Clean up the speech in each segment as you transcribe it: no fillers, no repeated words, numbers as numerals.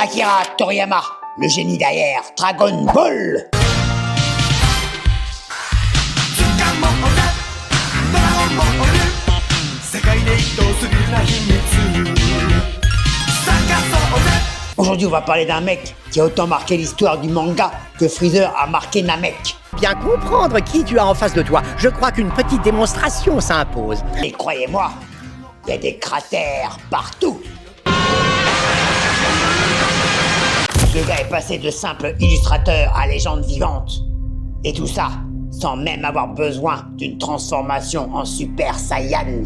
Akira Toriyama, le génie derrière Dragon Ball. Aujourd'hui, on va parler d'un mec qui a autant marqué l'histoire du manga que Freezer a marqué Namek. Bien comprendre qui tu as en face de toi, je crois qu'une petite démonstration s'impose. Et croyez-moi, il y a des cratères partout. Le gars est passé de simple illustrateur à légende vivante. Et tout ça, sans même avoir besoin d'une transformation en Super Saiyan.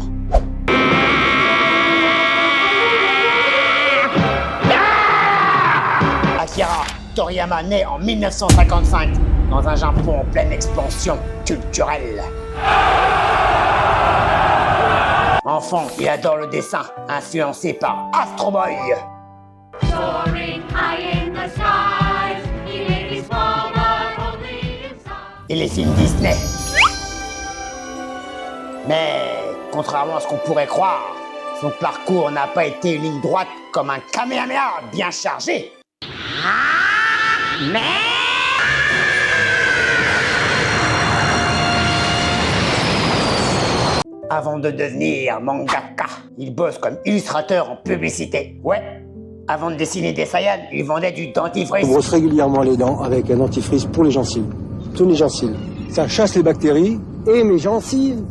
Akira Toriyama naît en 1955 dans un Japon en pleine expansion culturelle. Enfant, il adore le dessin, influencé par Astro Boy. Et les films Disney. Mais, contrairement à ce qu'on pourrait croire, son parcours n'a pas été une ligne droite comme un Kamehameha bien chargé. Avant de devenir mangaka, il bosse comme illustrateur en publicité. Ouais, avant de dessiner des Saiyans, il vendait du dentifrice. On brosse régulièrement les dents avec un dentifrice pour les gencives. Tous les gencives. Ça chasse les bactéries et mes gencives,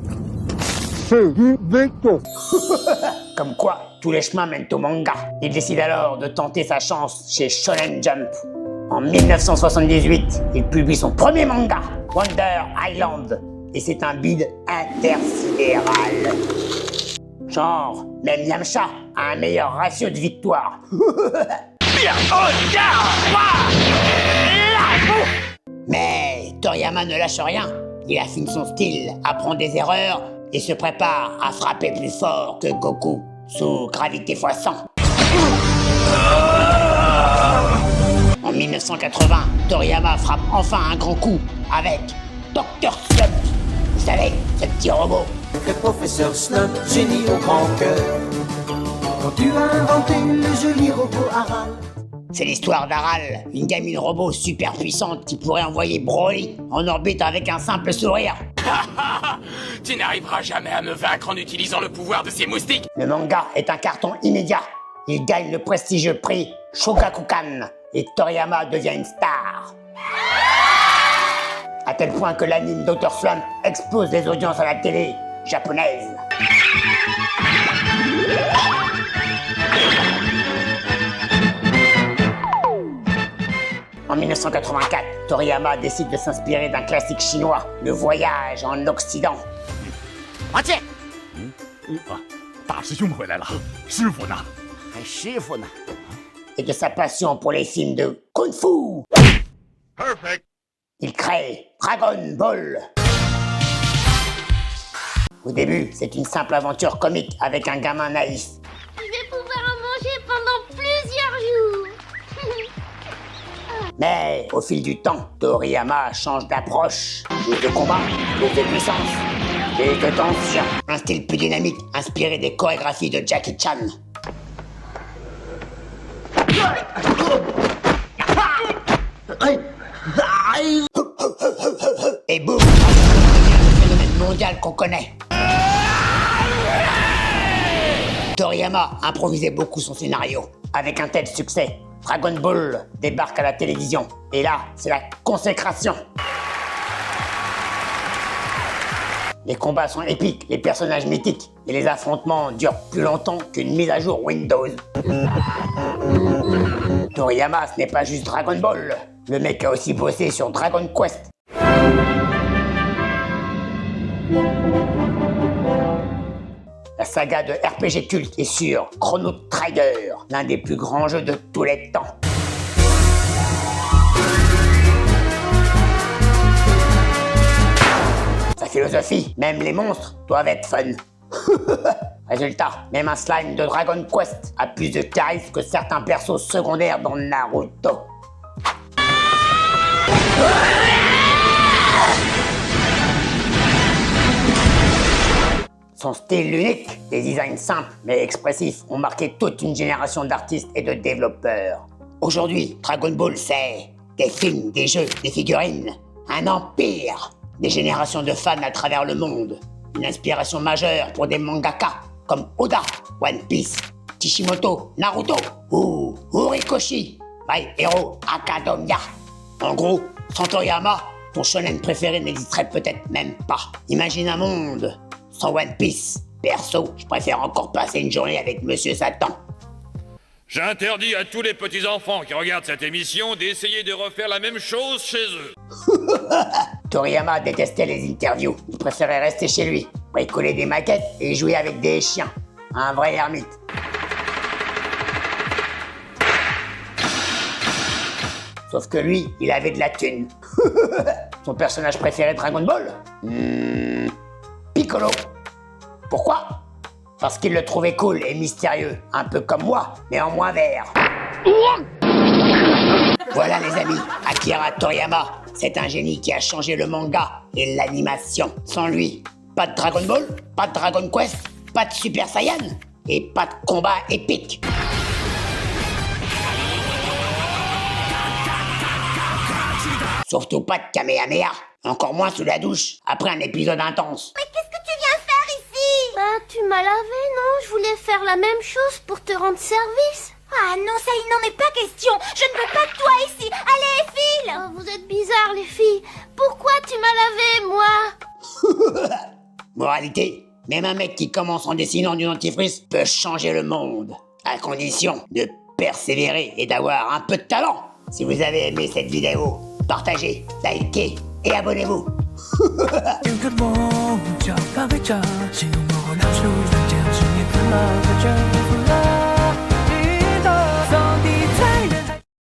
c'est du béton. Comme quoi, tous les chemins mènent au manga. Il décide alors de tenter sa chance chez Shonen Jump. En 1978, il publie son premier manga, Wonder Island. Et c'est un bide intersidéral. Genre, même Yamcha a un meilleur ratio de victoire. Mais Toriyama ne lâche rien. Il affine son style, apprend des erreurs et se prépare à frapper plus fort que Goku sous gravité x100. En 1980, Toriyama frappe enfin un grand coup avec Dr. Slump. Vous savez, ce petit robot. Le professeur Slump, génie au grand cœur. Quand tu as inventé le joli robot Aral. C'est l'histoire d'Aral, une gamine robot super puissante qui pourrait envoyer Broly en orbite avec un simple sourire. Tu n'arriveras jamais à me vaincre en utilisant le pouvoir de ces moustiques. Le manga est un carton immédiat. Il gagne le prestigieux prix Shogakukan et Toriyama devient une star. À tel point que l'anime Dr. Slump explose les audiences à la télé japonaise. En 1984, Toriyama décide de s'inspirer d'un classique chinois, Le Voyage en Occident. Entier. 大师兄回来了，师傅呢？ 师傅呢？ Et de sa passion pour les films de Kung Fu. Perfect. Il crée Dragon Ball. Au début, c'est une simple aventure comique avec un gamin naïf. Je vais pouvoir en manger pendant plusieurs jours. Mais au fil du temps, Toriyama change d'approche. Plus de combat, plus de puissance, plus de tension. Un style plus dynamique, inspiré des chorégraphies de Jackie Chan. Et boum, devient le phénomène mondial qu'on connaît. Toriyama improvisait beaucoup son scénario. Avec un tel succès, Dragon Ball débarque à la télévision. Et là, c'est la consécration. Les combats sont épiques, les personnages mythiques, et les affrontements durent plus longtemps qu'une mise à jour Windows. Toriyama, ce n'est pas juste Dragon Ball. Le mec a aussi bossé sur Dragon Quest. La saga de RPG culte est sur Chrono Trigger, l'un des plus grands jeux de tous les temps. Sa philosophie, même les monstres doivent être fun. Résultat, même un slime de Dragon Quest a plus de charisme que certains persos secondaires dans Naruto. Son style unique, des designs simples mais expressifs ont marqué toute une génération d'artistes et de développeurs. Aujourd'hui, Dragon Ball, c'est des films, des jeux, des figurines, un empire, des générations de fans à travers le monde, une inspiration majeure pour des mangaka comme Oda, One Piece, Kishimoto, Naruto ou Horikoshi, My Hero Academia. En gros, sans Toriyama, ton shonen préféré n'existerait peut-être même pas. Imagine un monde sans One Piece. Perso, je préfère encore passer une journée avec Monsieur Satan. J'interdis à tous les petits-enfants qui regardent cette émission d'essayer de refaire la même chose chez eux. Toriyama détestait les interviews. Il préférait rester chez lui, bricoler des maquettes et jouer avec des chiens. Un vrai ermite. Sauf que lui, il avait de la thune. Son personnage préféré de Dragon Ball Piccolo. Pourquoi? Parce qu'il le trouvait cool et mystérieux, un peu comme moi, mais en moins vert. Voilà les amis, Akira Toriyama, c'est un génie qui a changé le manga et l'animation. Sans lui, pas de Dragon Ball, pas de Dragon Quest, pas de Super Saiyan et pas de combat épique. Surtout pas de Kamehameha, encore moins sous la douche, après un épisode intense. Mais qu'est-ce que tu viens faire ici? Bah, tu m'as lavé, non? Je voulais faire la même chose pour te rendre service. Ah non, ça il n'en est pas question. Je ne veux pas de toi ici. Allez, file. Oh, vous êtes bizarres, les filles. Pourquoi tu m'as lavé, moi? Moralité, même un mec qui commence en dessinant du dentifrice peut changer le monde, à condition de persévérer et d'avoir un peu de talent. Si vous avez aimé cette vidéo, partagez, likez et abonnez-vous. 지금 멈춰 박을쳐 지금 뭐고 난 수를 띄워 중에 불러보죠